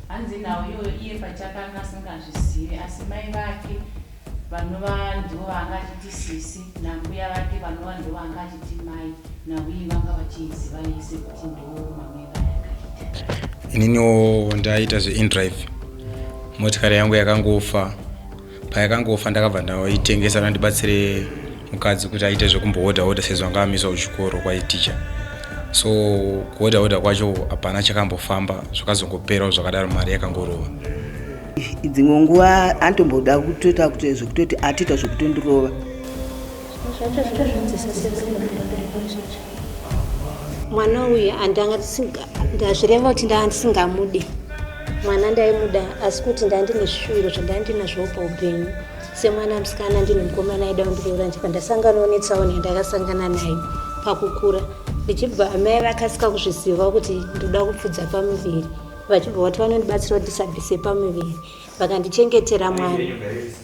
hanzi nawo iye pachakanga asingazvizivi asi mai vake vanova ndivo vanga achiti Sisi nambuya vake vanova ndivo vanga achiti mai nauye vanga vachiziva vese kuti ndivo mamai vake. Ininiwo ndaita zveindrive motikari yangu yakangofa. Payakangofa ndakabva ndaitengesa nandibatsire mukadzi kuti aite zvekumbohodha sezvo anga amiswa kuchikoro kwaiticha. So kuhodha kwacho hapana chakambofamba, zvakazongopera zvakadaro mari yakangorova. Dzimwe nguva antomboda kutoita kuti zvekutoti atiita zvekutondirova. Mwana uyu ndazvireva kuti ndisingamudi. Mwana ndaimuda asi kuti ndandine zvishuviro zvandandinazvo paupenyu. Semwana musikana ndine mukomana aida kundiroora ndikandasanganawo netsaona yandakasangana nayo pakukura. Ndichibva amai vakasika kuzviziva kuti ndoda kupfudza pamuviri. Vachibva vati vanondibatsira kuti ndisabvise pamuviri. Vakandichengetera mwana.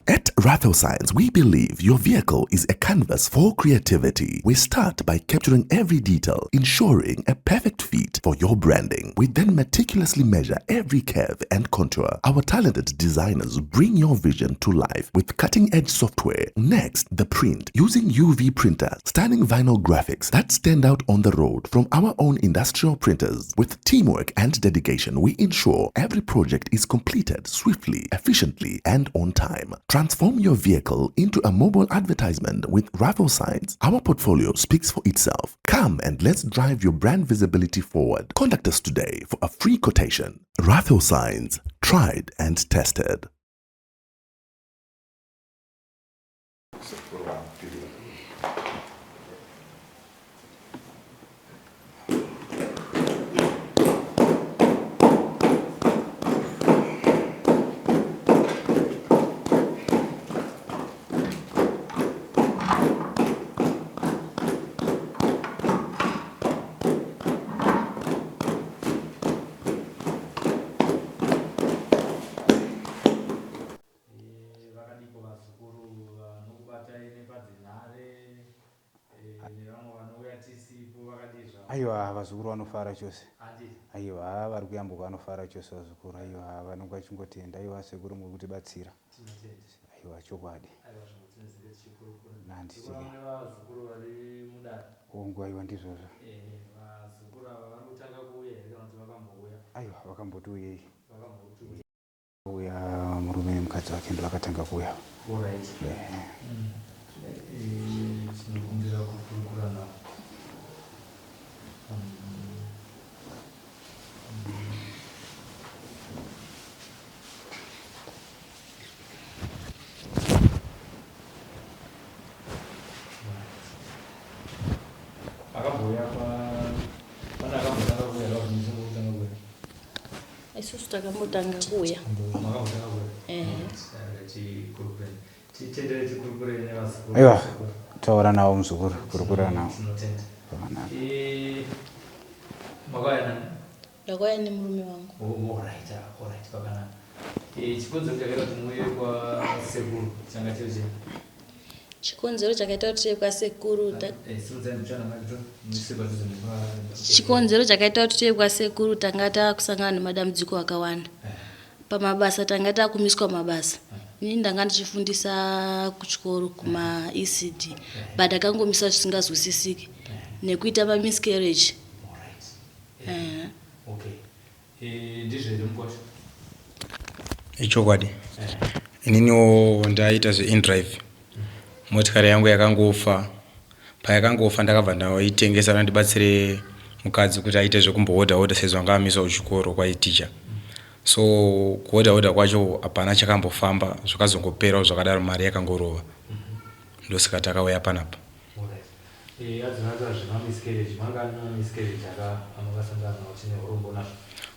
At Ratho Science, we believe your vehicle is a canvas for creativity. We start by capturing every detail, ensuring a perfect fit for your branding. We then meticulously measure every curve and contour. Our talented designers bring your vision to life with cutting-edge software. Next, the print. Using UV printers, stunning vinyl graphics that stand out on the road from our own industrial printers. With teamwork and dedication, we ensure every project is completed swiftly, efficiently, and on time. Transform your vehicle into a mobile advertisement with Ratho Science. Our portfolio speaks for itself. Come and let's drive your brand visibility forward. Contact us today for a free quotation. Ratho Science, tried and tested. Aiwa vazukuru vanofara chose. Aiwa vari kuyambuka vanofara chose vazukuru. Aiwa vanonga vachingotenda. Aiwa sekuru muri kutibatsira. Aiwa chokwadi. Nanditi. Kongo aiwa ndizvozvo. Aiwa vakambotouya. Uya murume nemukadzi wake ndo vakatanga kuuya. Isusu takambotanga kuuya. Aiwa taura nawo muzukuru kurukura nawo. Ndakauya nemurume wangu. Alright, pakanaka. Chikonzero chakaita kuti muuye kwasekuru changa chiri. Chikonzero chakaita kuti kwasekuru tanga takusangana nemadambudziko akawanda. Pamabasa tanga takumiswa mabasa. Ini ndanga ndichifundisa kuchikoro kuma ECD. But akangomisa zvisingazwisisiki nekuita ma miscarriage. Ichokwadi. Ininiwo ndaita zveindrive motikari yangu yakangofa. Payakangofa ndakabva ndaitengesa nandibatsire mukadzi kuti aite zvekumbohodha sezvo anga amiswa kuchikoro kwaiticha. So kuhodha kwacho hapana chakambofamba, zvakazongopera zvakadaro mari yakangorova. Ndosaka takauya panapa.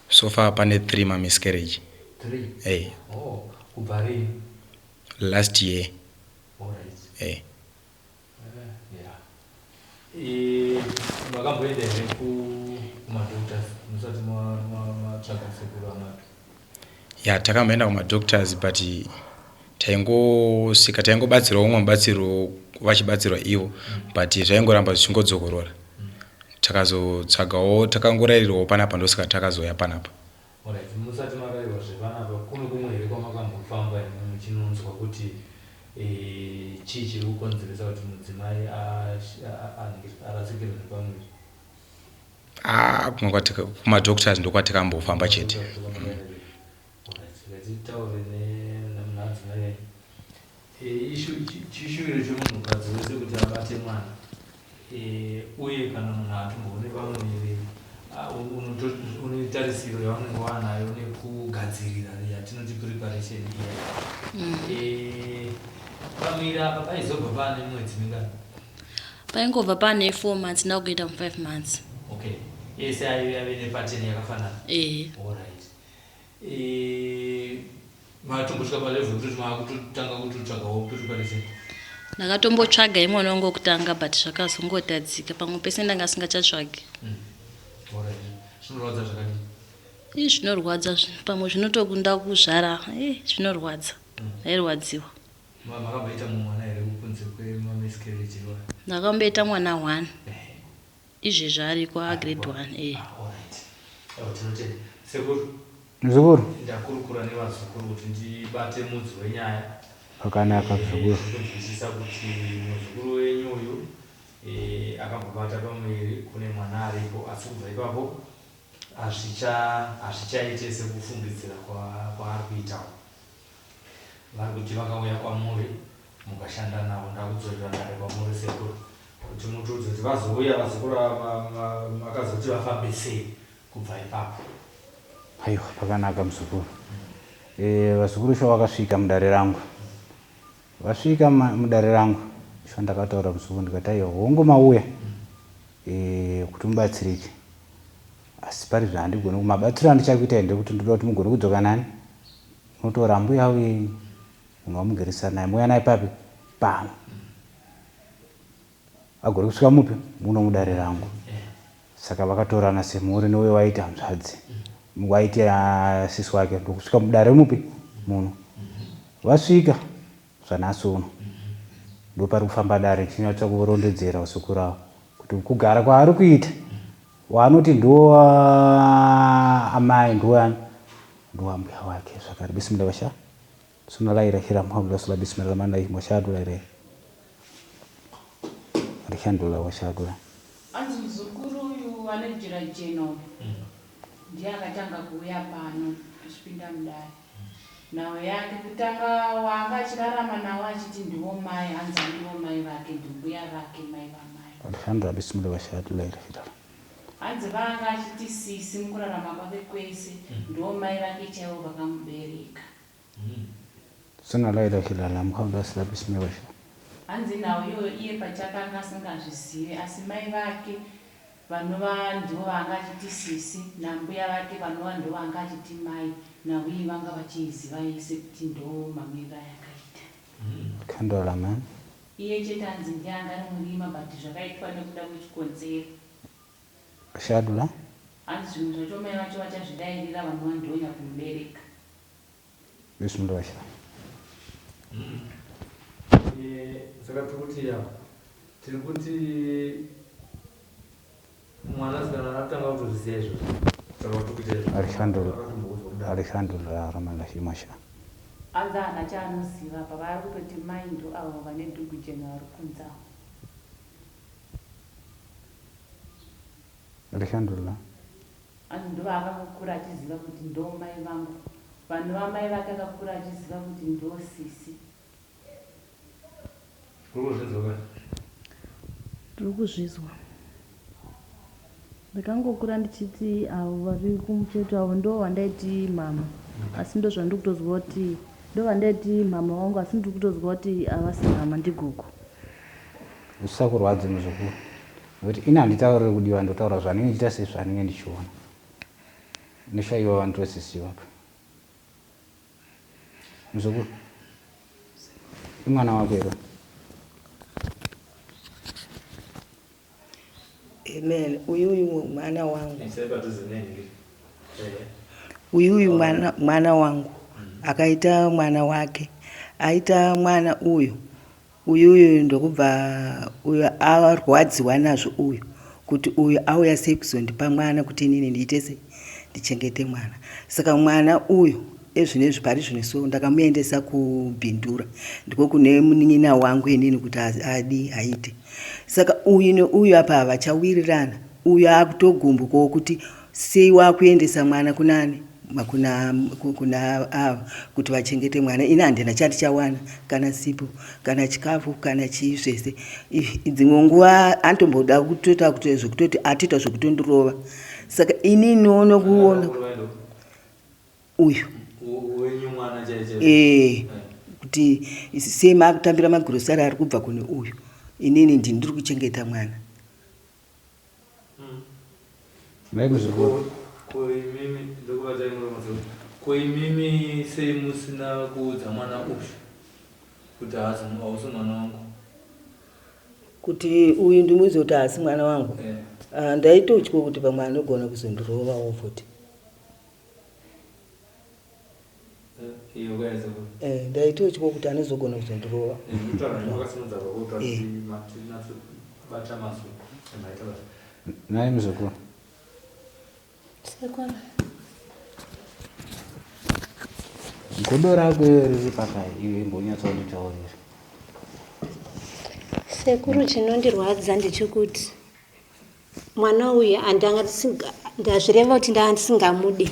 So far pane 3 ma miscarriage. 3? Hey. Oh, kubari. Last year. Alright. Hey. Yeah. Makamboende kumadoctors. Musati matsvaka sekuru amai. Yeah, takamboenda kumadoctors but taingobatsirwa umwe mubatsiro vachibatsirwa ivo but zvaingoramba zvichingodzokorora. Takazotsvagawo takangorayirirwawo panapa ndosaka takazoya panapa. Alright, musati mara kutarirwa zvevana kune kumwe here kwamakambofamba muchinonzwa kuti chii chiri kukonzeresa kuti mudzimai arasikirwe nepamuviri? Kumadoctors ndokwatikambofamba chete. Titaure nemadzimai chishuwiro chemunhukadzi wese kuti abate mwana, uye kana munhu atomboone pamuviri unotarisiro yaunenge wanayo nekugadzirira yatinoti preparation iya. Pamuviri apa paizobva pane mwedzi mingani? Paingobva pane 4 months ndakuita 5 months. Okay. Yese ave nepateni yakafanana? Alright. Matombosvika palevel kuti makutotanga kutotsvagawo preparation? Ndakatombotsvaga imwe wangu kutanga but zvakazongotadzika pamwe pese ndanga singachatsvagi. Alright. Zvinorwadza zvakadini? Zvinorwadza pamwe zvinotokunda kuzvara, zvinorwadza. Hairwadziwa. Makamboita mwana here kunze kwemamiscarriage? Ndakamboita mwana 1. Izvezvi ari grade 1. Alright. Tinotenda. Sekuru? Muzukuru? Ndakurukura nevazukuru kuti ndibate mudzi wenyaya. Pakanaka muzukuru. Ndinozwisisa kuti muzukuru wenyu uyu akambobata pamuviri, kune mwana aripo, asi kubva ipapo hazvichaite sekufungidzira kwaari kuitawo. Vari kuti vakauya kwamuri mukashanda navo, ndakudzorera nare kwamuri sekuru kuti mutudze kuti vazouya vazukuru makazoti vafambe sei kubva ipapo. Aiwa, pakanaka muzukuru. Vazukuru sho vakasvika mudare rangu. Vasvika mudare rangu sho ndakataura muzukuru ndikati aiwa hongu mauya kuti mubatsirike, asi pari zvandigona kumabatsiro andichakuita ndekuti ndoda kuti mugone kudzoka nani munotora mbuya wenyu munomugeresa naye mouya naye papi pamwe agone kusvika mupi muno mudare rangu. Saka vakatorana semhuri newe waita hanzvadzi waita sisi wake ndokusvika mudare mupi muno. Vasvika zvanhasi uno ndopari kufamba dare chinyatsa kurondedzera usukuru avo kuti kugara kwaari kuita wanoti ndo amai ndoani ndo mbuya wake zvakare. Bismillah washa sunalaira hira muhammadullah sallallahu bismillah rahmanir washadu laira alhamdulillah washadu. Anzi mzukuru uyu ane jira jeno ndiye akatanga kuuya pano achipinda mudare. Nawe yake kutanga wanga achirarama nawo achiti ndiwo mai, hanzi ndiwo mai vake, ndimbuya vake, mai vamai. Alhamdulillah bismillah washadu laira hira. Hanzi vanga achiti Sisi mukurarama kwake kwese ndiwo mai vake chaivo vakamubereka. Sunalaira hira muhammadullah sallallahu bismillah washa. Hanzi nawo iye pachakanga asingazvizivi, asi mai vake vanova ndivo vanga achiti Sisi, nambuya vake vanova ndivo vanga achiti mai, nauye vanga vachiziva yese kuti ndo mamiriro ayakaita. Kandora man. Iye chete hanzi ndiye anga ari murima but zvakaitwa nekuda kwechikonzero. Shadula? Hanzi zvinhu zvacho mai vacho vachazvidayirira vanova ndonya kumubereka. Bismillah washa. Saka tiri kuti mwana sikana atanga kutozviziva izvozvo, saka tikuita izvo. Alhamdulillah rahmanir masha. Hanzi hana chaanoziva pavari kutoti mai ndo avo vane dhugu jena vari kunze avo. Alhamdulillah. Hanzi ndo vakakura achiziva kuti ndo mai vangu, vanova mai vake akakura achiziva kuti ndo Sisi. Ndiri kuzvizwa. Ndakangokura ndichiti avo vari kumucheto avo ndo vandaiti mama, asi ndo zvandiri kutozwa kuti ndo vandaiti mama wangu, asi ndiri kutozwa kuti havasi mama ndigogo. Usakurwadze muzukuru, nokuti ina handitauriri kudiwa, ndotaura zvanenge ndichita sezvanenge ndichiona. Ndishaiwa vantu vesisi vapo. Muzukuru, imwana wako here? Amen. Uyu mwana wangu. Uyu mwana wangu akaita mwana wake. Aita mwana uyu ndokubva uyu arwadziwa nazvo uyu kuti uyu auya sei kuzondipa mwana kuti inini ndiite sei ndichengete mwana. Saka mwana uyu ezvinezvi pari zvinoso ndakamuendesa kubhindura, ndiko kune munin'ina wangu inini kuti adi aite. Saka uyu neuyu apa vachawirirana, uyu akutogumbukawo kuti sei wakuendesa mwana kunani kuna avo kuti vachengete mwana. Ina handina chandichawana kana sipo kana chikafu kana chii zvese. Dzimwe nguva antomboda kutoita kuti zvekutoti atoita zvekutondirova. Saka ini nono kuona uyu kuti sema kutambira magurosari ari kubva kune uyu, inini ndiri kuchengeta mwana. Koimimi sei musina kuudza mwana uyu kuti haasi mwana wangu, kuti uyu ndimuudze kuti haasi mwana wangu? Ndaitotya kuti pamwe anogona kuzondirovawo futi. Ndaitotya kuti anozogona kuzondirova. Naye muzukuru. Sekuru. Godo rakwe riri pakai iwe mbonyatsaonitaurira. Sekuru, chinondirwadza ndechekuti mwana uyu ndazvireva kuti ndisingamude.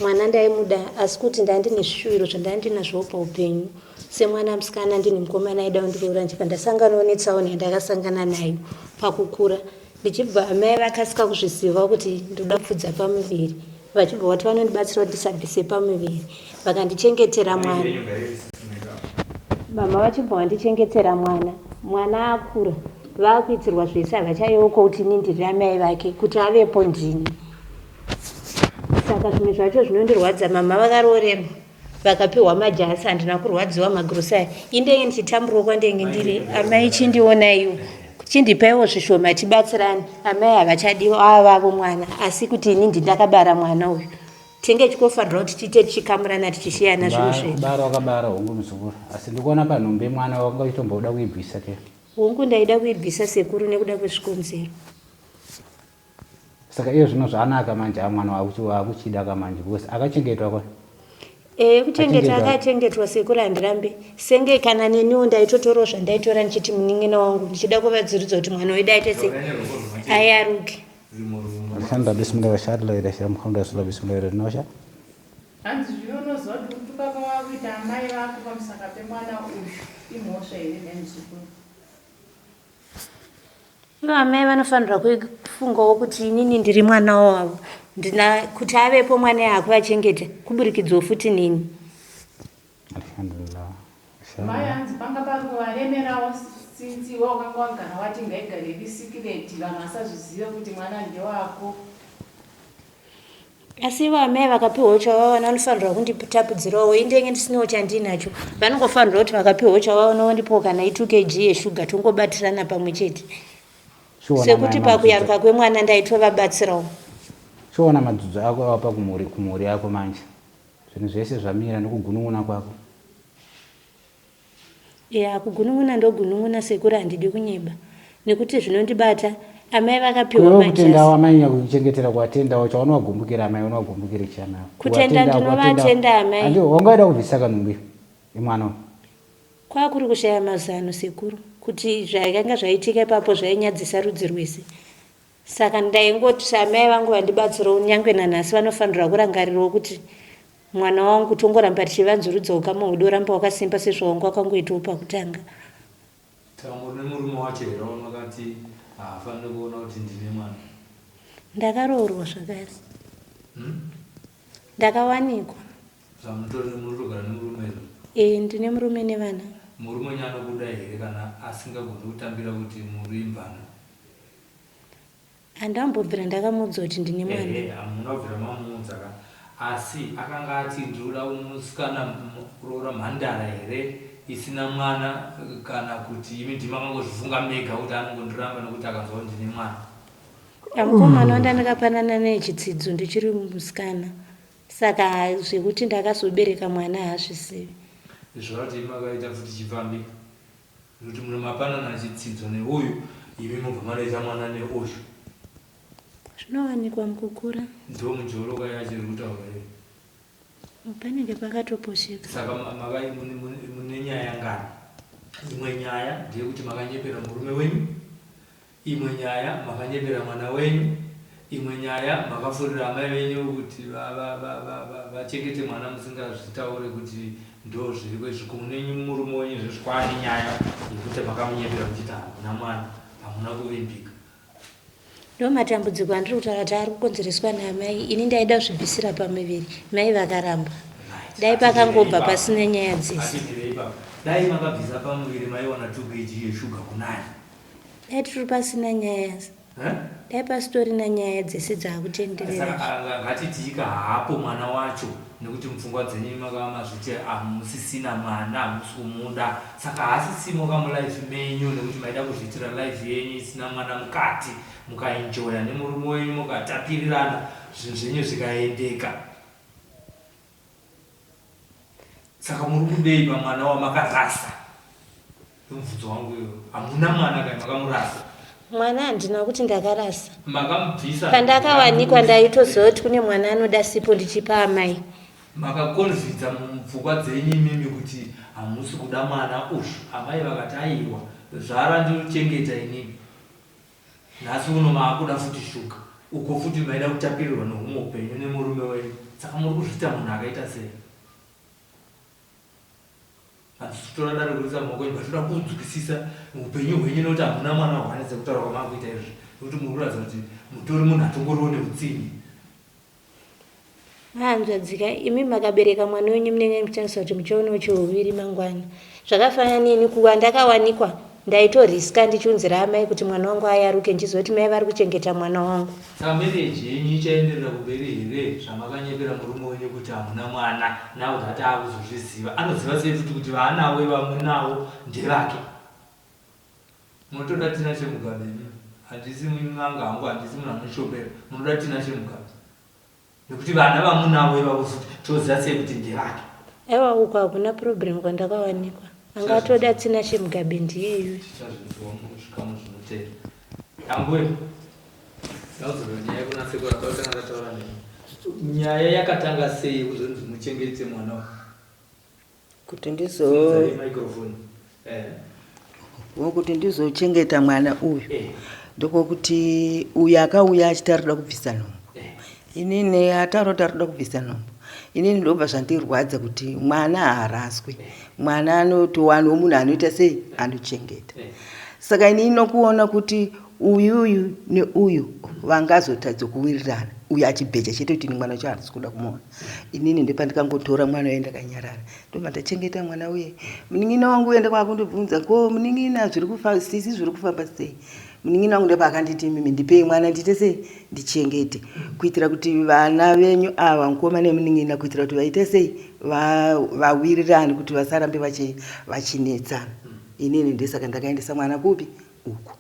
Mwana ndaimuda, asi kuti ndandine zvishuviro zvandandinazvo paupenyu. Semwana musikana ndine mukomana aida kundiroora njika, ndasanganawo netsaona yandakasangana nayo pakukura. Ndichibva amai vakasika kuzviziva kuti ndoda kupfudza pamuviri, vachibva vati vanondibatsira kuti ndisabvise pamuviri, vakandichengetera mwana. Mama vachibva vandichengetera mwana akura, vakuitirwa zvese, havachayeuko kuti nindiri amai vake kuti avepo ndini. Saka zvimwe zvacho zvinondirwadza. Mama vakaroorerwa vakapiwa majasi, handina kurwadziwa magurosari. Indenge ndichitamburwa kwandenge ndiri, amai chindiona iwo chindipaiwo zvishoma tibatsirane. Amai havachadiwa avavo mwana, asi kuti ini ndakabara mwana uyu. Tinge chikofanira kuti tiite tichikamurana tichishiyana zvinhu zvedu. Kubara wakabara hongu muzukuru, asi ndikuona panhombe mwana wakaitomboda kuibvisa ke. Hongu ndaida kuibvisa sekuru nekuda kwezvikonzero. Saka iyo zvino zvanaka manje mwana wakuchida kamanje because akachengetwa kwa. Kuchengeta akachengetwa sekuru handirambe. Senge kana neniwo ndaitotorawo zvandaitora ndichiti munin'ina wangu ndichida kuvadziridza kuti mwana wedu aite ayaruke. Alhamdulillah, bismillah shadla ila sham khamda sallallahu bismillah nosha. Hanzi zvinonoziva kuti kutuka kwakuita amai vako pamusaka pemwana uyu imhosva here nemuzukuru. Ivo amai vanofanirwa kufungawo kuti inini ndiri mwana wavo, kuti avepo mwana yako achengete kuburikidzawo futi nini. Alhamdulillah. Mai hanzi panga pari kuvaremerawo since wakanga wagara wati ngaigare risikireti vanhu vasazvizive kuti mwana ndewako. Asi ivo amai vakapiwawo chavava vanofanirwa kunditapudzirawo, indenge ndisinawo chandinacho. Vanongofanirwa kuti vakapiwawo chavava ndipo kana 2 kg yeshuga tongobatirana pamwe chete. Sekuti pakuyaruka kwemwana ndaitovabatsirawo. Chiona madzudzu ako awapa kumuri yako manje. Zvinhu zvese zvamira nekugunun'una kwako. Kugunun'una ndogunun'una sekuru, handidi kunyeba. Nekuti zvinondibata amai vakapiwa majasi. Kutenda wamanya kuchengetera kuatenda wacho unowagumbukira amai unowagumbukira chana. Kutenda ndinovatenda amai. Andi wangaida kubvisa kanumbi imwana. Kwakuri kushaya mazano sekuru. Kuti zvakanga zvaitika ipapo zvainyadzisa rudzi rwese. Saka ndaingoti amai vangu vandibatsirawo nyangwe nanhasi vanofanirwa kurangarirawo kuti mwana wangu tongoramba tichivanzurudza ukama hwedu oramba wakasimba sezvawangu wakangoitawo pakutanga. Tamuri murume wacho here wakati haafaniri kuona kuti ndine mwana? Ndakaroorwa zvakare. Ndakawanikwa. Zvamutori nemurugara nemurume here? Ndine murume nevana. Murume nyanokuda here kana asingagoni kutambira kuti muri imvana? Handambobvira ndakamuudza kuti ndine mwana. Hamunabvira mamuudza ka. Asi akanga ati ndinoda musikana kuroora mhandara here isina mwana, kana kuti imi ndimakangozvifunga mega kuti anongondiramba nekuti akanzwa kuti ndine mwana? Mukomana wandandakapanana naye chitsidzo ndichiri musikana. Saka zvekuti ndakazobereka mwana haazvizivi. Zvakati makaita futi chipfambi kuti munomapanana chitsidzo neuyu, imi mubva manoita mwana neuyu. Zvinowanikwa mukukura. Ndo mujoroka yachiri kutaura here. Panenge pakatoposheka. Saka makai mune nyaya ngani? Imwe nyaya ndeyekuti makanyepera murume wenyu, imwe nyaya makanyepera mwana wenyu, imwe nyaya makafurira amai venyu kuti vachengete mwana musingazvitaure kuti ndo zviri kwezvikune murume wenyu zvezvikwane nyaya yekuti makamunyepera muchiti hamuna mwana, hamuna kuvimbika. Ndo matambudziko andiri kutaura kuti ari kukonzereswa namai. Ini ndaida kuzvibvisira pamuviri, mai vakaramba. Dai pakangobva pasina nyaya dzese. Dai makabvisa pamuviri maiwana 2 kg yeshuga kunani. Dai tiri pasina nyaya. Dai pasitorina nyaya dzese dzakutenderera. Saka ngatitika hapo mwana wacho nekuti mupfungwa dzenyu makamazviti hamusisina mwana, hamusi kumuda. Saka hasisimuka mulife menyu nekuti maida kuzviitira life yenyu isina mwana mukati, mukaenjoya nemurume wenyu mukatapirirana, zvinhu zvenyu zvikaendeka. Saka muri kudei pamwana wamakarasa. Mubvunzo wangu iwo, hamuna mwana kana makamurasa? Mwana handina kuti ndakarasa. Makamubvisa. Pandakawanikwa ndaitoziva kuti kune mwana anoda sipo ndichipa amai. Makakonvidza mupfungwa dzenyu imimi kuti hamusi kuda mwana ushu. Amai vakati aiwa, zvara ndinochengeta inini. Nhasi uno maakuda futi shuka. Uko futi maida kutapirirwa nohumwe upenyu nemurume wenyu. Saka muri kuzviita munhu akaita sei? Hatitotora dare kuisa maoko enyu patoda kudzikisisa upenyu hwenyu nekuti hamuna mwana hwanetsa kutaura kwamakuita izvi. Nekuti muri kuratidza kuti mutori munhu atongoriwo neutsinye. Hanzvadzika, imi makabereka mwana wenyu munenge muchanisa kuti muchaonawo chiuviri mangwana. Zvakafanana neni kuva ndakawanikwa ndaitorisika ndichiunzira amai kuti mwana wangu ayaruke nchizoti mai vari kuchengeta mwana wangu. Saka mereji yenyu ichaenderera kumberi here zvamakanyepera murume wenyu kuti hamuna mwana nawo kuti akuzozviziva. Anoziva sei futi kuti vaanawo vamunawo ndevake? Munotoda tina chemugabe imi. Handisi mun'anga hangu, handisi munhu anoshopera. Munoda tina chemugabe. Nekuti vana vamunawo ivavo futi toziva sei kuti ndevake? Aiwa uko hakuna problem kwandakawanikwa. Angatoda tsina chemugabe ndiyeyo. Tichazviziva muzvikamu zvinotevera. Yangwe. Ndaudzirwa nyaya yekunasekura kwautanga ndataura nemi. Nyaya yakatanga sei kuzonzi muchengete mwana uyu? Kuti kuti ndizochengeta mwana uyu. Ndokuti uyu akauya achiti arikuda kubvisa nhombo. Inini ataura kuti arikuda kubvisa nhombo. Inini ndobva zvandirwadza kuti mwana haaraswi. Mwana anotowana munhu anoita sei anochengeta. Saka inini nokuona kuti uyu neuyu vangazotadza kuwirirana. Uyu achibheja chete kuti ni mwana wacho handisi kuda kumuona. Inini ndopandikangotora mwana uyu ndakanyarara. Ndobva ndachengeta mwana uye. Munin'ina wangu uenda kwakundobvunza ko munin'ina zviri kufamba Sisi zviri kufamba sei? Munin'ina wangu ndopakanditi mimi ndipei mwana ndite sei ndichengete kuitira kuti vana venyu ava mukoma nemunin'ina kuitira kuti vaite sei vawirirane kuti vasarambe vachinetsana. Inini ndesaka ndakaendesa mwana kupi uko.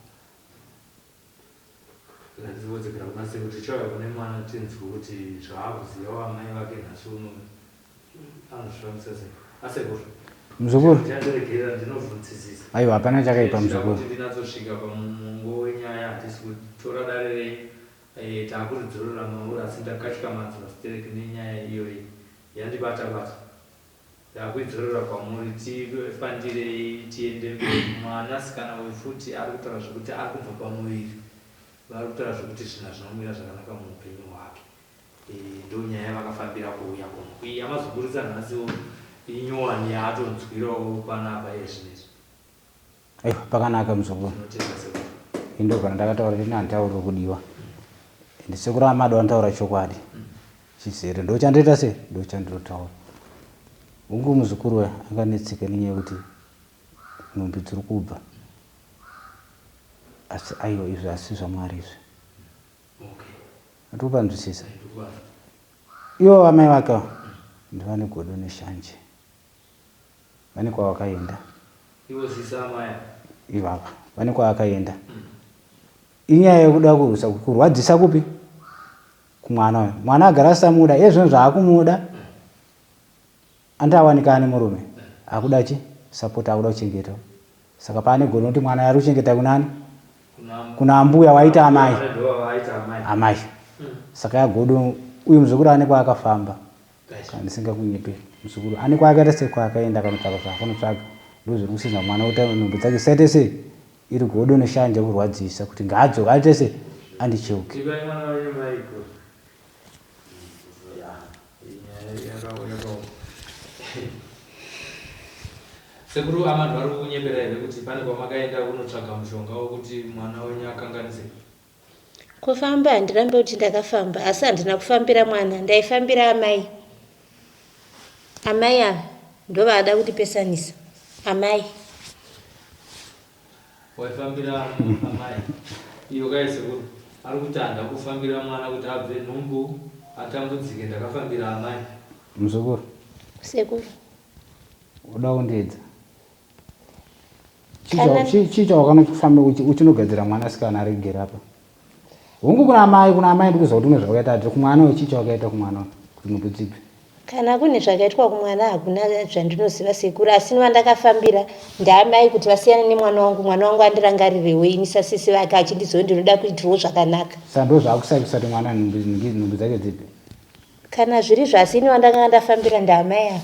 Ndinodzekera kuna sekuti chauya kune mwana tinzwa kuti zvaakuziva amai vake nhasi uno anozvifambisa sei. Asekuru. Muzukuru. Ndinondiregerera ndinovhunzisisa. Aiwa hapana chakaipa muzukuru. Kuti ndinatsosvika pamungo wenyaya handisi kutora dare renyu. Takuridzorora mauri asi ndakatyamadza vasitereki nenyaya iyoyi yandibata-bata. Ndakuidzorora kwamuri tifandirei tiende mberi. Mwanasikana uyu futi ari kutaura zvokuti ari kubva pamuviri. Vari kutaura zvokuti zvinhu zvinomira zvakanaka muupenyu hwake. Ndo nyaya yavakafambira kuuya kuno. Iyi yamazoburisa nhasiwo inyowani yaatonzwirawo panapa yezvinezvi. Aiwa pakanaka muzukuru. Indo kana ndakataura kuti handitauriri kudiwa. Ndisekuru amado antaura chokwadi. Chizere ndochandoita sei? Ndochandotaura. Ungu muzukuru we anganetseka nenyaya yekuti nhumbi dziri kubva. Asi aiwa izvi asi zvaMwari izvi. Atopanzwisisa. Ivo amai vake ndivane godo neshanje. Vane kwavakaenda. Ivo Sisi amai. Ivava vane kwavakaenda. Inyaya yekuda kurwadzisa kupi? Kumwana uyu. Mwana agara samuda, izvozvo zvaakumuda. Andawanika murume. Akuda chi? Support akuda kuchengeta. Saka pane gono kuti mwana ari kuchengeta kunani? Kuna mbuya waita amai. amai saka yagodo uyu muzukuru ane kwaakafamba kana ndisingakunyepe muzukuru ane kwaakaita sekwakaenda kanotsvaka zvaakanotsvaka ndozviri kusiza mwana kuti nhumbi dzake zisaite sei iri godo neshanje kurwadzisa kuti ngaadzoka aite sei andicheuke. Sekuru amanhu vari kunyepera here kuti pane kwamakaenda kunotsvaga mushonga wokuti mwana wenyu akanganise? Kufamba handirambe kuti ndakafamba, asi handina kufambira mwana, ndaifambira amai. Amai ava ndovada kutipesanisa. Amai. Waifambira amai? Iyo kai sekuru ari kuti handakufambira mwana kuti abve nhumbu atambudzike, ndakafambira amai. Muzukuru. Sekuru. Uda kundiedza. Chicha wakanofamba uchinogadzira mwana sikana ari kugera apa. Hungu kuna amai ndikuziva kuti une zvakaita ati kumwana wechicha wakaita kumwana kuti mubudzipe. Kana kune zvakaitwa kumwana hakuna zvandinoziva sekuru, asi vandakafambira ndaamai kuti vasiyane nemwana wangu andirangarirewe inisa Sisi Vake achindizvo ndinoda kuitirawo zvakanaka. Saka ndo zvaakusarisa kuti mwana nhumbi dzake dzipi? Kana zviri zvasi ini wandakanga ndafambira ndaamai ava.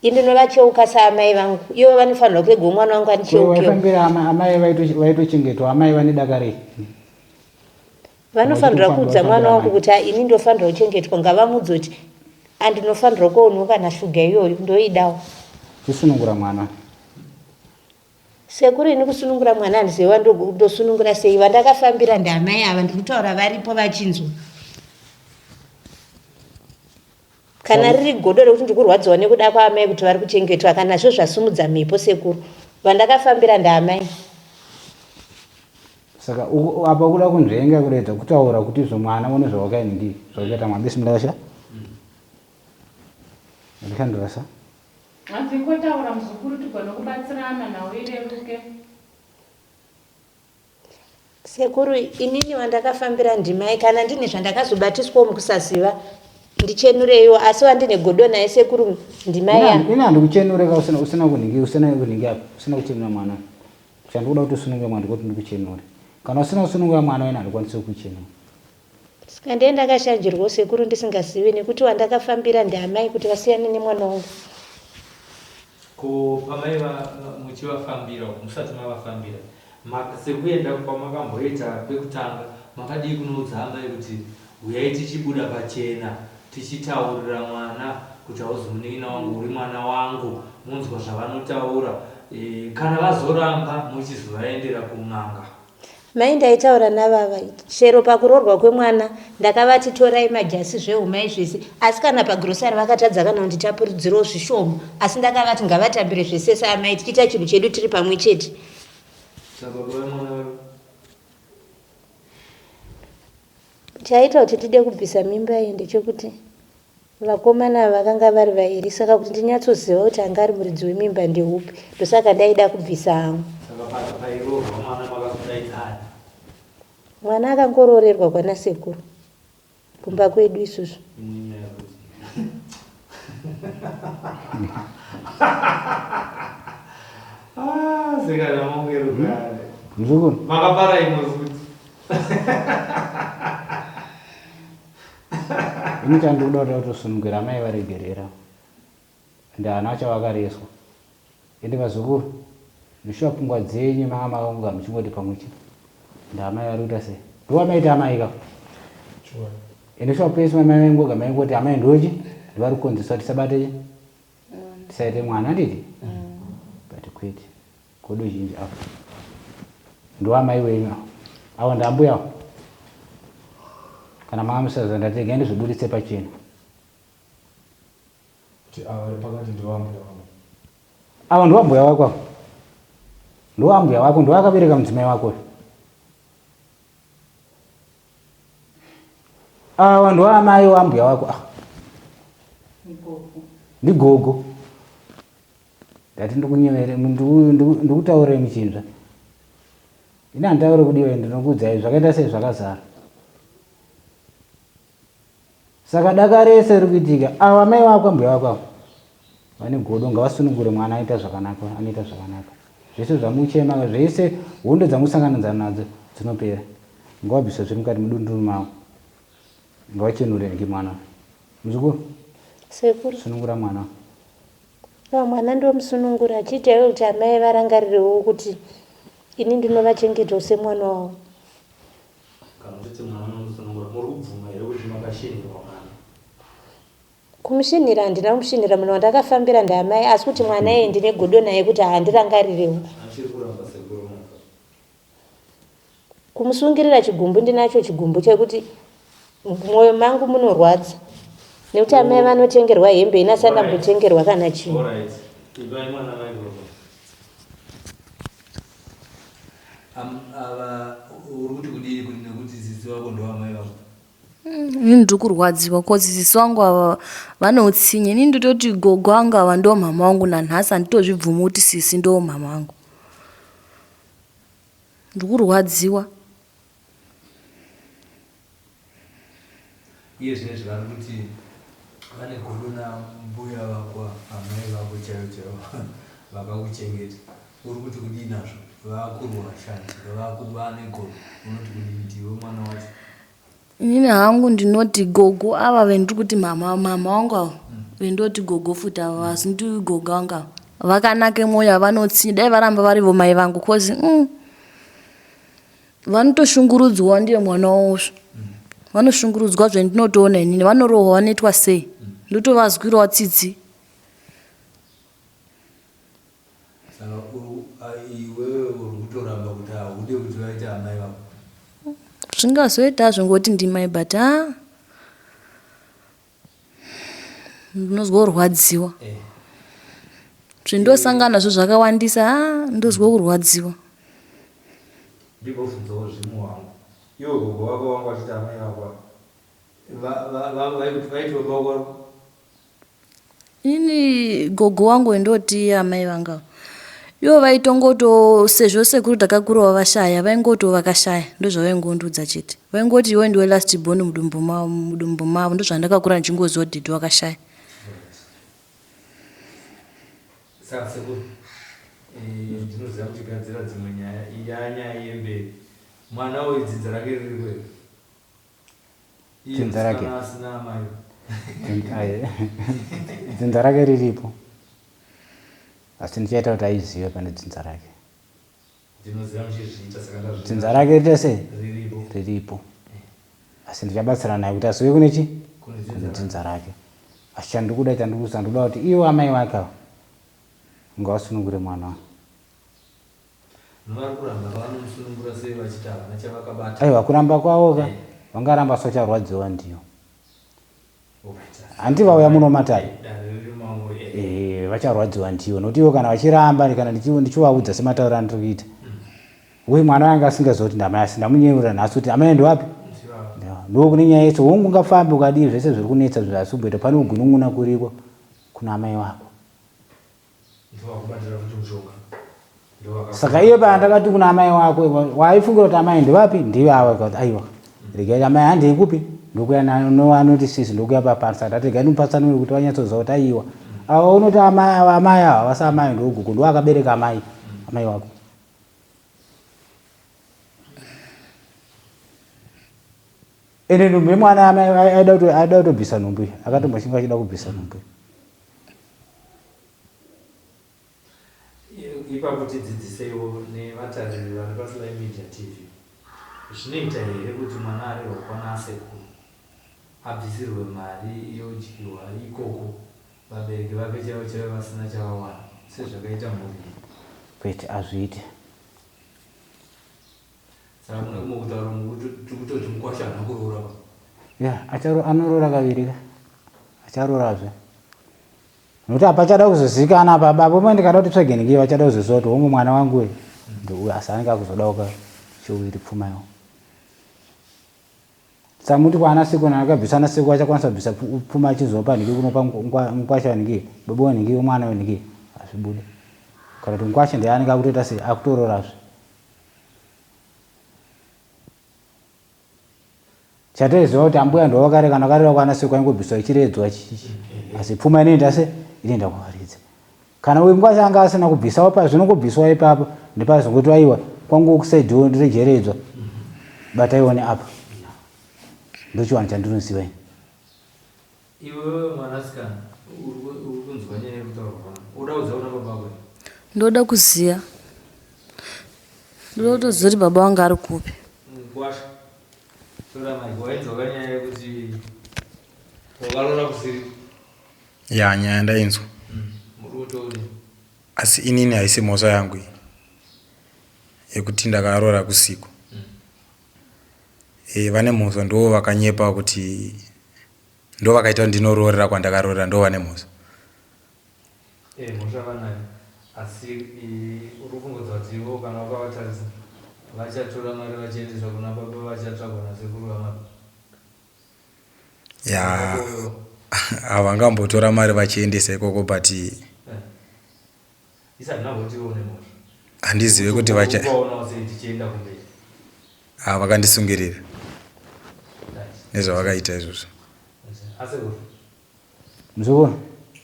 Indinova saamai vangu, ivo vanofanirwa kurega mwana wangu anicheukewo. Waifambira amai vaitochengetwa, amai vane dakarei? Vanofanirwa kuudza mwana wangu kuti ini ndofanirwa kuchengetwa, ngavamudzoti andinofanirwa kuonwa kana shuga iyoyo ndoidawo. Kusunungura mwana. Sekuru ini kusunungura mwana handiziva ndosunungura sei, vandakafambira ndaamai ava ndikutaura varipo vachinzwa. Kana riri godo rekuti ndikurwadziwa nekuda kwaamai kuti vari kuchengetwa, kana zvo zvasumudza mhepo sekuru, vandakafambira ndaamai. Saka apa kuda kunzvenga kuredza kutaura kuti mwana une zvawakaini zvawakaita mwana bisimillah. Ndikandorasa. Andingotaura muzukuru tigone kubatsirana nawe ireruke. Sekuru inini vandakafambira ndimai, kana ndine zvandakazobatiswawo mukusaziva ndichenureiwo, asi wandine godo naye sekuru ndimai ya. Ina handikuchenureka usina kuningi apa, usina kuchenura mwana. Chandikuda kuti usununge mwana ndikuti ndikuchenure. Kana usina kusununga mwana wena handikwanisi kuchenura. Saka ndiye ndakashanjirwa sekuru ndisingazivi nekuti wandakafambira ndaamai kuti vasiyane nemwana wangu. Ko pamai muchivafambira musati mavafambira sekuenda kwamakamboita kwekutanga makadii kunoudza amai kuti uyai tichibuda pachena tichitaurira mwana kuti hauzomunin'ina wangu uri mwana wangu, munzwa zvavanotaura, kana vazoramba muchizovaendera kun'anga? Mai ndaitaura navava chero pakuroorwa kwemwana ndakavati torai majasi zvehumai zvese, asi kana pagirosari vakatadza kana kuti tapuridzirawo zvishoma, asi ndakavati ngavatambire zvese saamai tichiita chinhu chedu tiri pamwe chete. Chaita kuti tide kubvisa mimba iyi ndechekuti vakomana vakanga vari vairi, saka kuti ndinyatsoziva kuti anga ari muridzi wemimba ndeupi, ndosaka ndaida kubvisa hangu. Mwana akangororerwa kwana sekuru kumba kwedu isusu. Mzukuru makapara imozuti ini chandikuda kuti usunungura amai varegerera ende ana acho vakareswa. Ende vazukuru ndishuwa pfungwa dzenyu manga makaunga muchingoti pamweche ndaamai vari kuita sei? Ndowamaita amai ka? Ende shuwa pesi mamai ngoga maingoti amai ndochi ndivari kukonzesa tisabate tisaite mwana nditi? But kwete godo zhinji apo ndowamai wenyu avo ndambuya kana manga musaza ndatega ndizvibuditse pachena. Avo ndowambuya wako avo, ndowambuya wako, ndowakabereka mudzimai wako. Ava ndowamai wambuya wako. Ndigogo. Ndati ndikunyemere ndikutaurire muchinzva. Ina handitaure kudiwa ndinokuudzai zvakaita sei zvakazara. Saka dakarese riri kuitika, ava amai wako ambuya wako avo vane godo, ngavasunungure mwana anoita zvakanaka, anoita zvakanaka. Zvese zvamuchema zvese hondo dzamusanganidzana nadzo dzinopera. ngawabvisa zviri mukati mudunduru mavo ngawachenure ngimwana muzukuru sekuru sunungura mwana mwana ndomusunungura achiti iwe kuti amai varangarirewo kuti ini ndinovachengetawo semwana wavo. Kana kuti mwana unosunungura muri kubvuma here kuti makashinirwa mwana? Kumushinira handina kumushinira, munhu wandakafambira ndaamai, asi kuti mwana iye ndine godo naye kuti handirangarirewo. Achiri kuramba sekuru. Kumusungirira chigumbu ndinacho chigumbu chekuti mwoyo mangu munorwadza. Nekuti amai vanotengerwa hembe inasana kutengerwa kana chinhu. Alright. Ibai mwana wangu. Ava uri kuti kudii kuti Sisi wako ndo amai wako? Ini ndiri kurwadziwa kozi Sisi wangu ava vanoutsinye. Ini ndototi gogo wangu ava ndo mama wangu nanhasi handitozvibvumi kuti Sisi ndo mama wangu. Ndiri kurwadziwa. Iye zvine zvavari kuti vane godo nambuya vako amai vako chaivo vakakuchengeta. Uri kuti kudii nazvo? Vakurwa vashandi vane godo. Unoti kudii ndiwe mwana wacho? Inini hangu ndinoti gogo ava vendiri kuti mama wangu ava vendoti gogo futi ava asi ndi gogo wangu ava vakanake mwoyo havanotsinya. Dai varamba varivo mai vangu kozi vanotoshungurudzwa ndiye mwana wavo. Vanoshungurudzwa zvendinotoona inini, vanorohwa vanoitwa sei. Ndotovazwirawo tsitsi. Saka iwewe uri kutoramba kuti haude kuti vaite amai vako? Zvingazoita zvingoti ndimai but ndinozwa kurwadziwa. Zvindosangana nazvo zvakawandisa ndozwa kurwadziwa. Ndibvunzawo zvimu wangu. Iwo gogo wako wangu achiti amai vako vaitwa vako? Ini gogo wangu ndoti amai vanga ivo vaitongoto sezvo sekuru takakurawo vashaya vaingoto vakashaya ndozvavaingondudza chete. Vaingoti iwe ndiwe last born mudumbu mavo ndozvandakakura ndichingoziva kuti wakashaya. Saka sekuru ndinoziva kuti gadzira dzimwe nyaya yemberi. Mwana uyu dzinza rake riri kweri? Dzinza rake asina amai. Dzinza rake riripo asi ndichaita kuti aizive pane dzinza rake. Ndinoziva muchizviita saka dzinza rake tese riripo. Riripo asi ndichabatsira naye kuti asive kune chi kune dzinza rake. Asi chandikuda chandikusa ndoda kuti iwo amai vake avo ngawasunungure mwana wake. Novari kuramba vanomusunungura sei vachiti havana chavakabata? Aiwa kuramba kwavo vangaramba socharwadziwa ndiyo. Handi vauya muno matari vacharwadziwa ndiyo nokuti ivo kana vachiramba kana ndichivaudza sematauro andiri kuita uye mwana wangu asingazoti ndamai asi ndamunyeura nhasi kuti amai ndo wapi ndokune nyaya yeso hongu ungafambe ukadii zvese zviri kunetsa zvasubweta pane ugunun'una kuriko kuna amai vako. Saka iye pandakati kuna amai wako waifungira kuti amai ndovapi ndiwe ava kuti aiwa regai amai handei kupi ndokuya noanoti Sisi ndokuya papansa tatega nimupatsanure kuti wanyatsoziva kuti aiwa ava unoti amai ava vasa amai ndogogo ndo akabereka amai wako. Ende nhumbi yemwana amai aida kutobvisa nhumbi akatomboshinga achida kubvisa nhumbi. Ipapo tidzidzisewo nevatariri vari paSlyMedia TV. Zvinoita here kuti mwana arerwa kwana sekuru abvisirwe mari yodyiwa ikoko vabereki vake chaivo vasina chavawana sezvakaita mhuri? Kwete azviiti. Saka mune kutaura tikutoti mukwasha haana kuroora pa? Ya anoroora kaviri acharorazve nokuti hapachada kuzozikana baba pomwe ndikada kuti tsvegeniki vachada kuzoziva kuti homwe mwana wangu uyu ndouyu asi anenge akuzodawo chiwiri pfumayo. Saka muti kwana siku nakabvisa na siku achakwanisa kubvisa pfuma achizopa niki kunopa mukwasha waniki baba waniki mwana waniki azvibude kana kuti mukwasha ndiye anenge akutoita sei akutororazve. Chatoiziva kuti ambuya ndo vakare kana vakarera kwana siku aingobviswa ichiredzwa asi pfuma inoenda se inoenda kuvaridzi. Kana uyu mukwasha anga asina kubvisawo pa zvinongobviswa ipapo ndipazongoti aiwa kwangu kusaidhiwo ndirejeredzwa bataione apa ndochiwana chandinoziva ini. Iwe mwanasikana uri kunzwa nyaya yekutaurwa uda kuziva una baba wako? Ndoda kuziya. Ndoda kutoziva kuti baba wangu ari kupi. Kwasha tora mai wainzwa kanyaya yekuti wakarora kusiri? Ya, nyaya ndainzwa. Muri kutouri? Asi inini haisi mhosva yangu iyi yekuti ndakarora kusiku. Vane mhosva ndo vakanyepa kuti ndo vakaita kuti ndinororera kwandakarorera ndo vane mhosva. Mhosva vanayo asi uri kungodza kuti ivo kana wakavatarisa vachatora mari vachiendesa kuna baba vachatsvagwa nasekuru vamai? Ya, havangambotora mari vachiendesa ikoko but isati namboti ivo nemhosva handizive kuti vachaona sei tichienda kumberi. Vakandisungirira nezvavakaita izvozvo. Asekuru muzukuru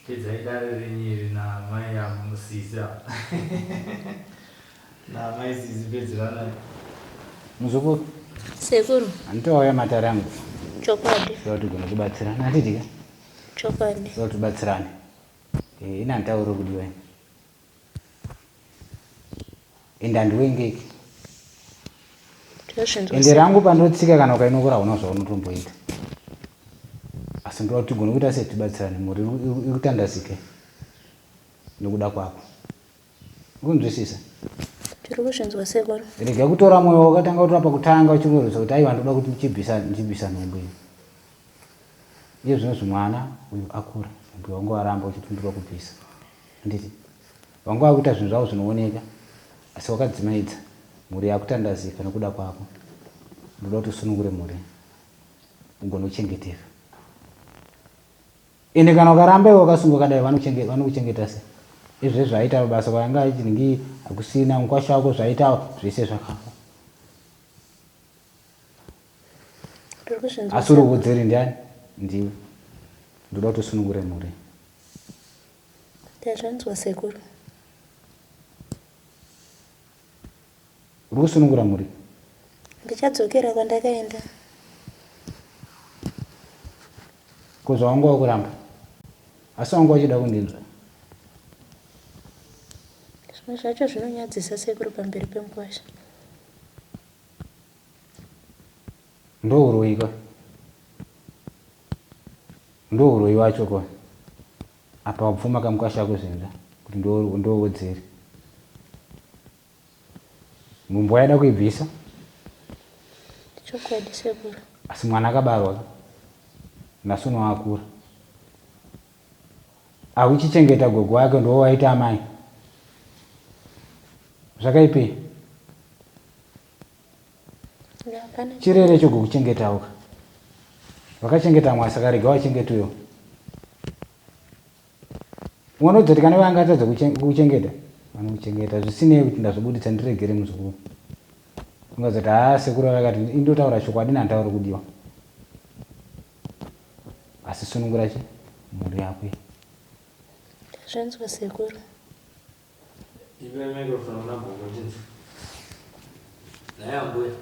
pedzai dare renyiri namai amusisi namai sisi pedziranayo. muzukuru Sekuru. anditowauya matare angu Chokwadi. kuti gona kubatsirana handiti ka Chokwadi. kuti tibatsirane. Ina ntauro kudiwa ende handiwengeki ende rangu pandotsika kana ukainokora una zvaunotomboita asi ndoda kuti tigone kuita sei tibatsirane muri iri kutandazike nekuda kwako. Ukunzwisisa? Tiri kuzvinzwa sekuru. Rega kutora mwoyo wakatanga kutora pakutanga uchingorudza kuti aiwa ndoda kuti muchibvisa nhumbu iyi. Iye zvinozvi mwana uyu akura mbuya wangu aramba uchitundura kubvisa. Handiti wangu akuita zvinhu zvavo zvinooneka asi wakadzimaidza mhuri yakutandazika nekuda kwako. Ndoda kuti usunungure mhuri ugone kuchengeteka. Ende kana ukaramba iwe wakasunga kadai vanokuchengeta sei? Izvi zvaita basa kwanga ichingi akusina mukwasha wako zvaita zvese zvakafa. Asi uri kudzeri ndiani? Ndiwe. Ndoda kuti usunungure mhuri. Ndazvanzwa sekuru. Uri kusunungura mhuri? Ndichadzokera kwandakaenda. Kuzva wangu wakuramba? Asi wangu wachida kundinzwa? Zvimwe zvacho zvinonyadzisa sekuru pamberi pemukwasha. Ndouroi wacho kwa apa wapfuma kamukwasha wako zvinza kuti ndowedzeri mumbo yaida kuibvisa. Chokwadi sekuru. Asi mwana akabarwa nasuno wakura auchichengeta gogo wake ndo waita amai zvakaipi chirere chogo kuchengetauka vakachengeta mwasa karega wachengetiyo unodzoti kana vangatadza kuchengeta vanokuchengeta zvisinei kuti ndazvobuditsa ndiregere muzukuru ungazoti sekuru vakati indotaura chokwadi nantauri kudiwa asi sunungura chi mhuri yako zvanzwa sekuru. Ibe microphone unagogo chinzi naye ambuya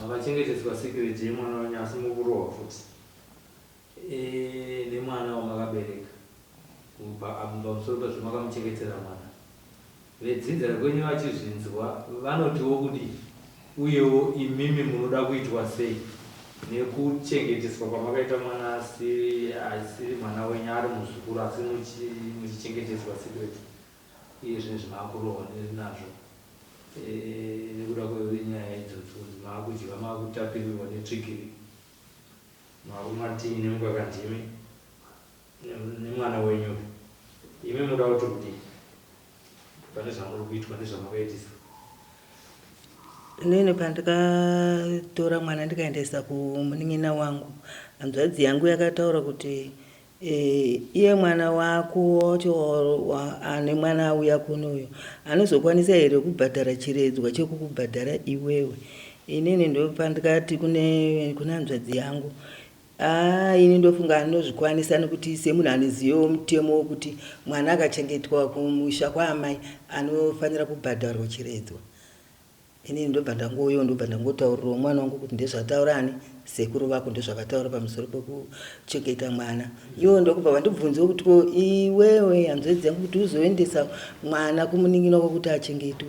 makachengetedzwa security yemwana wenyu asi mukurohwa futi nemwana wamakabereka pamusoro pezvamakamuchengetera mwana vedzidzira kwenyu vachizvinzwa vanotiwo kuti uyewo imimi munoda kuitwa sei nekuchengeteswa kwamakaita mwana asiri mwana wenyu ari muzukuru asi muchichengeteswa security iye zvinhu zvimakurohwa nazvo nekuda kwenyaya idzodzo makudyiwa makutapirirwa netsvigiri makumatini nemukakandimi nemwana wenyu imi muda kuti pane zvamuri kuitwa nezvamakaitisa. Nini pandakatora mwana ndikaendesa kumunin'ina wangu hanzvadzi yangu yakataura kuti iye mwana wako ane mwana auya kunoyo anozokwanisa here kubhadhara chiredzwa chekukubhadhara iwewe. Inini ndo pandikati kuna hanzvadzi yangu ini ndofunga anozvikwanisa nekuti semunhu anoziva mutemo wokuti mwana akachengetwa kumusha kwaamai anofanira kubhadharwa chiredzwa. inini ndobva ndangoyo ndobva ndangotaurirawo mwana wangu kuti ndezvataurani sekuru vako ndezvakataura pamusoro pekuchengeta mwana. Iwo ndokubva vandibvunzawo kuti ko iwewe hanzvedzi yangu kuti uzoendesa mwana kumunin'ina wako kuti achengetwe,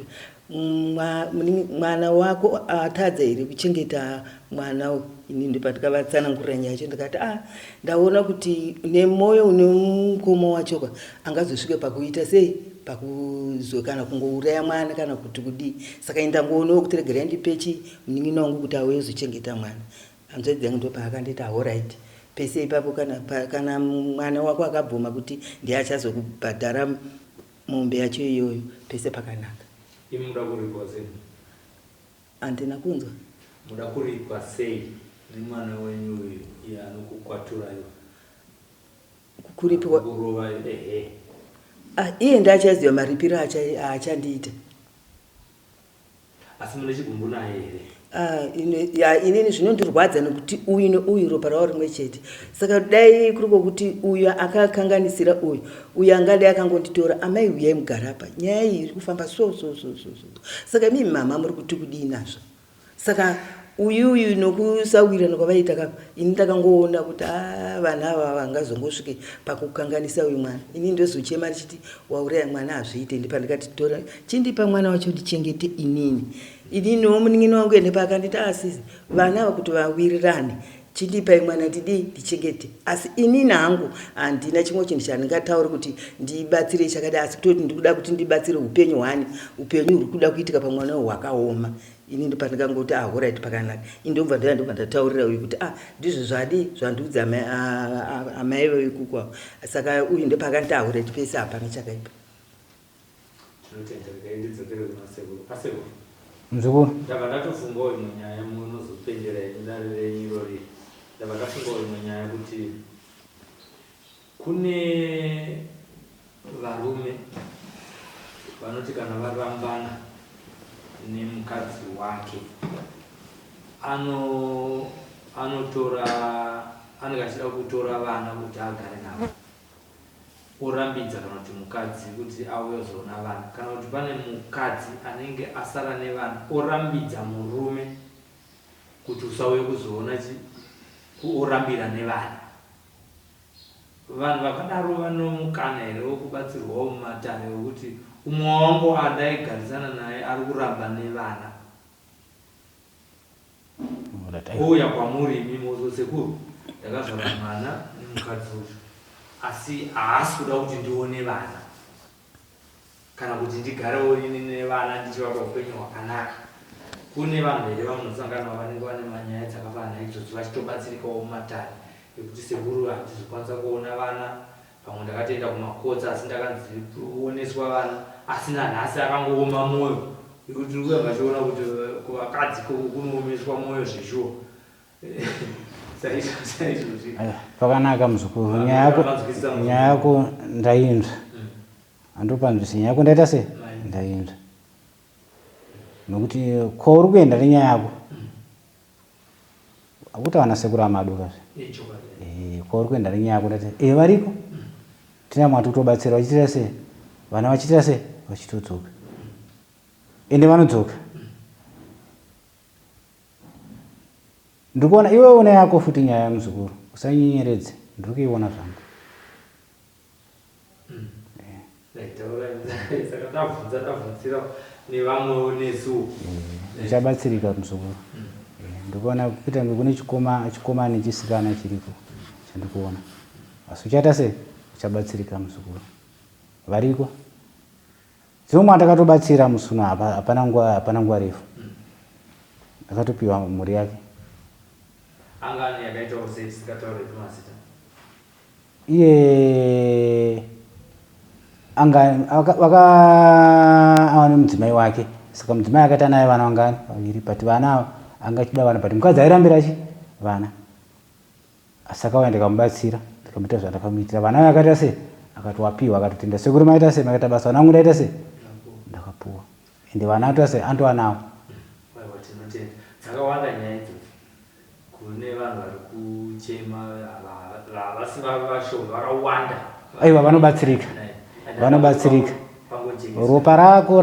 mwana wako atadza here kuchengeta mwana uyu. Ini ndopandikavatsanangurira nyaya yacho ndikati ndaona kuti nemoyo une mukoma wacho angazosvike pakuita sei, pakuzokana kungouraya mwana kana kuti kudii. Saka ndangoonawo kuti regerai ndipe munin'ina wangu kuti auye uzochengeta mwana. Hanzvedzi yangu ndopaakanditi alright, pese ipapo kana mwana wako akabvuma kuti ndiye achazokubhadhara mombe yacho iyoyo, pese pakanaka. Imi muda kuripwa sei? Handina kunzwa. Muda kuripwa sei nemwana wenyu anokukwatura iwe? Kuripwa kurova iye ndachaziva maripiro achandiita. Asi mune chigumbu naye here? Inini zvinondirwadza nekuti uyu neuyu ropa ravo rimwe chete. Saka dai kuri kwokuti uyu akakanganisira uyu angadai akangonditora, amai uyai mugarapa, nyaya iyi iri kufamba so. Saka mimi mama muri kuti kudii nazvo. Saka uyu nokusawirana kwavaita ini ndakangoona kuti vana ava vangazongosvike pakukanganisa uyu mwana. Ini ndozochema ndichiti wauraya mwana hazviite. Ndipandikati tora chindipa mwana wacho ndichengete inini womunin'ina wangu ende paakanditi Sisi vana ava kuti vawirirane, chindipai mwana ndichengete. Asi inini hangu handina chimwe chinhu chandingataura kuti ndibatsire chakadai, asi kutoti ndikuda kuti ndibatsire upenyu hwani, upenyu huri kuda kuitika pamwana uyu hwakaoma. Ini ndopandikangoti alright pakanaka. Indobva ndataurira uyu kuti ndizvo zvandiudza amai vekukwavo. Saka uyu ndopakanditi alright, pese hapana chakaipa. Mzukuru ndabva ndatofungawo imwe nyaya munozopendera ndarire irori. Ndabva ndafungawo imwe nyaya kuti kune varume vanoti kana varambana nemukadzi wake anenge achida kutora vana kuti agare navo, orambidza kana kuti mukadzi kuti auye kuzoona vana, kana kuti pane mukadzi anenge asara nevana orambidza murume kuti usauye kuzoona orambira nevana. Vanhu vakadaro vanomukana here wokubatsirwawo mumatare wekuti umwe wangu andaigarisana naye ari kuramba nevana, ouya kwamuri imi mozosekuru ndakazvara mwana nemukadzi uyu, asi haasi kuda kuti ndione vana kana kuti ndigarewo ini nevana ndichivapa upenyu hwakanaka. Kune vanhu here vamunosangana vanenge vane manyaya dzakafana idzodzo vachitobatsirikawo mumatare ekuti sekuru handizokwanisa kuona vana, pamwe ndakatoenda kumakotsi asi ndakanzi kuoneswa vana, asina nhasi akangooma mwoyo ekuti ndikuya vachiona kuti kuvakadzi kunoomeswa mwoyo zveshuwa. pakanaka muzukuru, nyaya yako ndainzwa. Andopanzvisa nyaya yako ndaita sei? Ndainzwa. Nokuti kwauri kuenda nenyaya yako akuti vana sekuru amaduka kwauri kuenda nenyaya yako ndaita variko tina mwati kutobatsira vachitira sei? Vana vachitira sei? Vachitodzoka ende vanodzoka. Ndikuona iwe una yako futi nyaya muzukuru, usanyenyeredze, ndiri kuiona zvangu. Uchabatsirika muzukuru. Ndikuona kuita kune chikomani chisikana chiriko chandikuona, asi uchaita sei? Uchabatsirika muzukuru. Variko zomwe ndakatobatsira musuna hapana nguva refu, akatopiwa mhuri yake. Angani yakaita sei sikataure mazita? Iye awane mudzimai wake, saka mudzimai akati anaye vana vangani? Vaviri. But vana angachida vana, but mukadzi airambira vana, asi akauya ndikamubatsira ndikamuita zvandakamuitira. Vana akaita sei? Akati wapiwa, akatotenda sekuru maita sei? Makaita basa, vana vangu ndaita sei? Ndakapuwa. Ende vana atoita sei? Andovanawo. Dzakawanda nyaya idzodzo. Kune vanhu vari kuchema vasi vashoma vakawanda. Aiwa, vanobatsirika. Vanobatsirika. ropa rako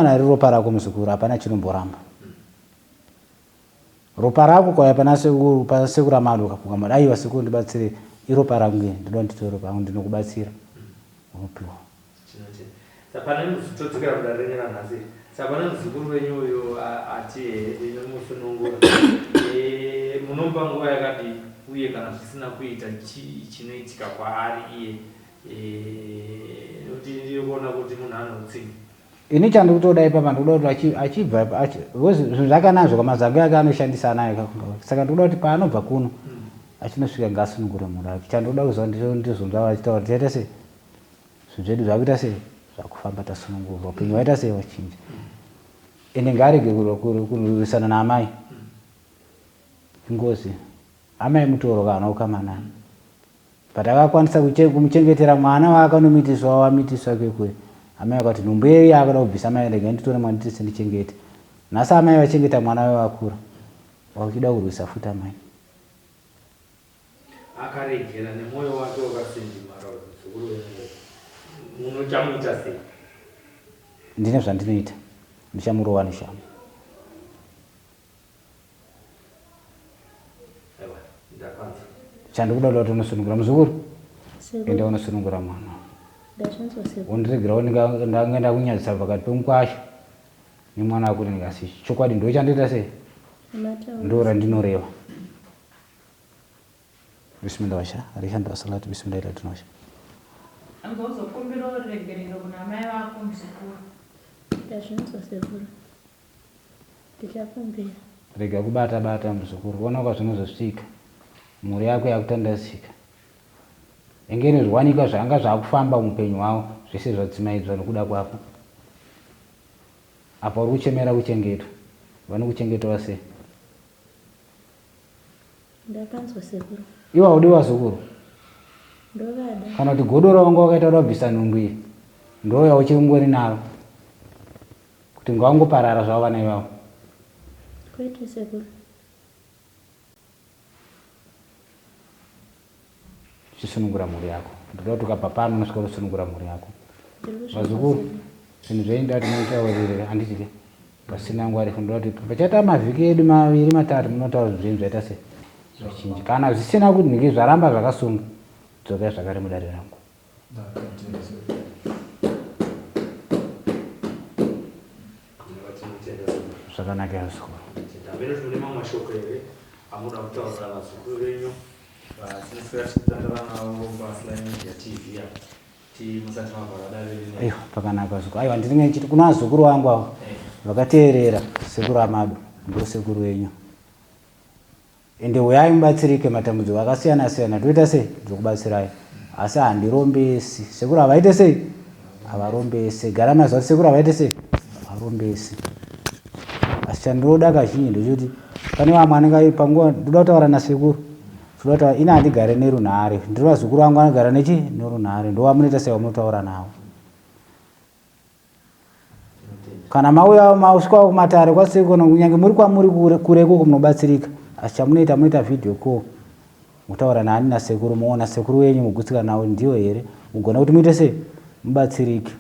na ropa rako muzukuru hapana chinomboramba. Ropa rako kwa hapana sekuru amadu kapuka mara aiwa sekuru ndibatsire iropa rangu ndinoda nditore ropa rangu ndinokubatsira. Unopiwa. Sapana muzutotsikira kudarengera nhasi. Sapana muzukuru wenyu uyo ati inomusunungura. Munomba nguva yakati uye kana zvisina kuita chinoitika kwaari iye. Kuti ndikuona kuti munhu anotsinga. Ini chandikutoda ipapa ndikuda kuti achibva zvakanazvo kwamazango ake anoshandisa nayo saka ndikuda kuti paanobva kuno achinosvika ngasunungure munhu ake. Chandikuda kuziva ndizvonzwa vachitaura kuti taita sei zvinhu zvedu zvakuita sei zvakufamba tasunungurwa upenyu hwaita sei wachinja. Ende ngarege kurwisana naamai ingozi. Amai mutoro kana ukamanani patakakwanisa kumuchengetera mwana waakanomitiswa wamitiswa kwekure. Amai akati nhumbu akada kubvisa amai rega nditore mwana nditise ndichengete. Nhasi amai vachengeta mwana we wakura wakuchida kurwisa futi amai. Akaregera nemwoyo wake wakasindimara muzukuru wenyu munochamuita sei? Ndine zvandinoita ndichamurowa neshamu. Chandikuda kuti unosunungura muzukuru ende unosunungura mwana. Undiregera ndangenda kunyadzisa pakati pemukwasha nemwana wako ndingasi chokwadi ndo chandoita sei ndora ndinoreva. Bismillah washa alhamdulillah salatu bismillah tunasha. Angozokumbira uregerero kuna mai vako muzukuru. Ndazvinozosevura ndichakumbira rega kubata muzukuru ona kwa zvinozosvika mhuri yako yakutandasika. Engene zviwanikwa zvanga zvakufamba muupenyu hwavo zvese zvadzimaidzwa nokuda kwako. Apa uri kuchemera kuchengetwa vanokuchengetwa sei? Ndakanzosevura iwe haudi wazukuru ndovada kana kuti godo raunga wakaita kuti wabvisa nhumbu iyi ndoya uchingori naro kuti ngawangoparara zvavo vana ivavo. kwete sekuru chisunungura mhuri yako. Ndoda kuti ukabva pano unosvika kusunungura mhuri yako. Vazukuru zvinhu zvainda kuti muitaurire handiti pasina ngwari ndoda kuti pachaita mavhiki edu 2-3 munotaura zvinhu zvaita sei zvachinji. Kana zvisina kuti ndinge zvaramba zvakasunga dzokai zvakare mudare rangu. Zvakanaka vazukuru. Ndabere tune mamwe mashoko here amuda kutaurira vazukuru venyu vasinaswera tichitandara navo paSlyMedia TV musati mabva dare rino. Aiwa pakanaka vazukuru. Aiwa ndinenge ndichiti kuna vazukuru vangu avo vakateerera sekuru amadu ndo sekuru wenyu. Ende uyai mubatsirike matambudziko akasiyana siyana toita sei ndokubatsirai. Asi handirombesi sekuru avaite sei avarombesi. Garama zvati sekuru avaite sei avarombesi. Asi chandinoda kazhinji ndechoti pane vamwe anenge panguva ndoda kutaura nasekuru ndoda kutaura ina handigare nerunhare ndiri vazukuru vangu anogara nechi nerunhare ndo vamunoita sei vamunotaura navo. Kana mauya mausvika kumatare kwasekuru kunyange muri kwamuri kureko munobatsirika asi chamunoita munoita video call mutaura nani nasekuru muona sekuru wenyu mugutsikana nawo ndiyo here mugona kuti muite sei mubatsirike.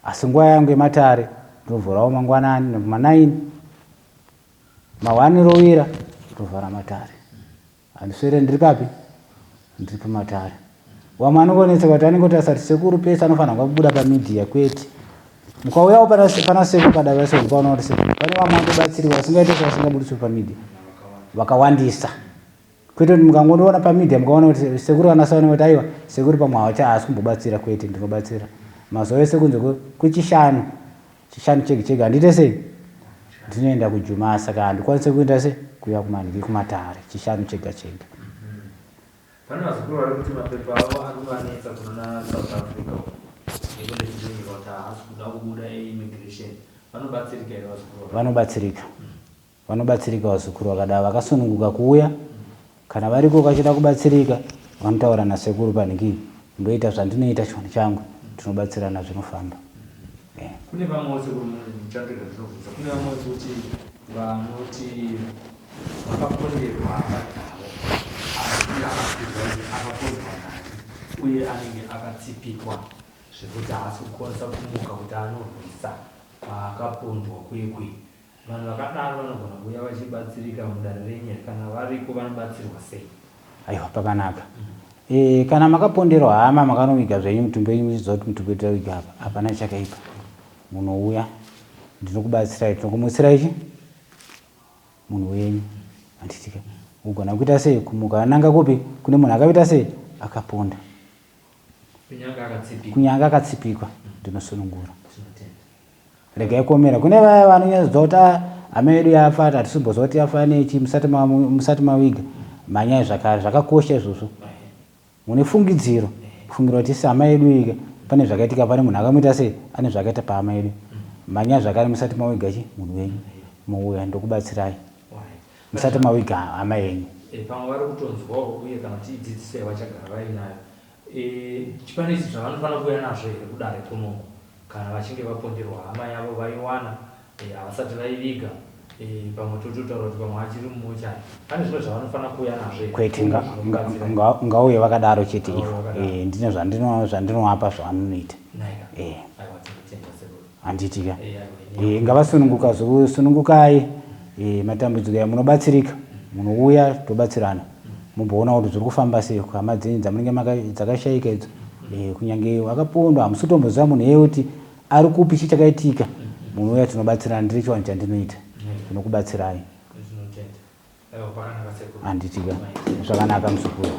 Asi nguva yangu yematare ndovhurawo mangwanani ma9 ma1 rovira ndovhara matare. Handiswere ndiri papi ndiri pamatare. Wamwe anongonetseka kuti anenge kuti asati sekuru pese anofanirwa kubuda pamedia kwete. Mukauyawo pana sekuru kadava sei mukaona kuti pane vamwe anobatsiriwa vasingaite sevasingabudiswe pamedia vakawandisa. Kwete kuti mukangondoona pamedia mukaona kuti sekuru anasaona kuti aiwa sekuru pamwe havacha haasi kumbobatsira kwete ndinobatsira. Mazuva ese kunze kuchishanu chega handite sei ndinoenda kujuma saka handikwanise kuenda sei kuya kumanhiki kumatare chishanu chega. Pane vazukuru vari kuti mapepa avo ari kuvanetsa kunona South Africa nekune zvichinyika kuti haasi kuda kubuda eimmigration vanobatsirika here vazukuru? Vanobatsirika vazukuru vakadava vakasununguka kuuya. Kana variko vachida kubatsirika vanotaura nasekuru panhiki ndoita zvandinoita chivanhu changu tinobatsirana zvinofamba. Kune vamwe sekuru muchandira zvinobvisa kune vamwe kuti vanoti vakaponderwa vakadaro akaponderwa uye anenge akatsipikwa zvekuti haasi kukwanisa kumuka kuti anorwisa akapondwa kwekwe. Vanhu vakadaro vanogona kuuya vachibatsirika mudare renyere, kana variko vanobatsirwa sei? Aiwa, pakanaka. Kana makaponderwa hama makanoviga zvenyu mutumbi wenyu muchiziva kuti mutumbi wedu wiga apa, hapana chakaipa. Munouya ndinokubatsirai, tinokumutsira ichi munhu wenyu. Handitika ugona kuita sei kumuka ananga kupi kune munhu akaita sei akaponda, kunyanga akatsipikwa, ndinosunungura. Regai kuomera. Kune vaya vanonyaziva kuti hama yedu yafa, hatisimbozwa kuti yafa nechi, musati maviga. Manyaya zvakakosha izvozvo. Mune fungidziro, kufungira kuti hama yedu iga pane zvakaitika, pane munhu akamuita sei, ane zvakaita pahama yedu. Manyaya zvakare musati maviga chi munhu wenyu. Muuya ndokubatsirai musati maviga hama yenyu. Pamwe vari kutonzwawo uye kana tidzidzisei vachagara vainayo, chifananidzo zvavanofanira kuuya nazvo here kudare kunoku kana vachinge vaponderwa hama yavo vaiwana havasati vaiviga? Pamwe tototaura kuti pamwe achiri mumochari, pane zvino zvavanofanira kuuya nazvo here? Kwete, ngauye vakadaro chete ivo. Ndine zvandinovapa zvavanoita. Handitika ngavasununguka sunungukai. Matambudziko munobatsirika, munouya tobatsirana, mumboona kuti zviri kufamba sei hama dzenyu dzamunenge dzakashayika idzo. Kunyange wakapondwa hamusitomboziva munhu iye kuti ari kupi chichakaitika, munouya tinobatsirana. Ndiri chivanhu chandinoita, ndinokubatsirai. Handitika zvakanaka musukuru.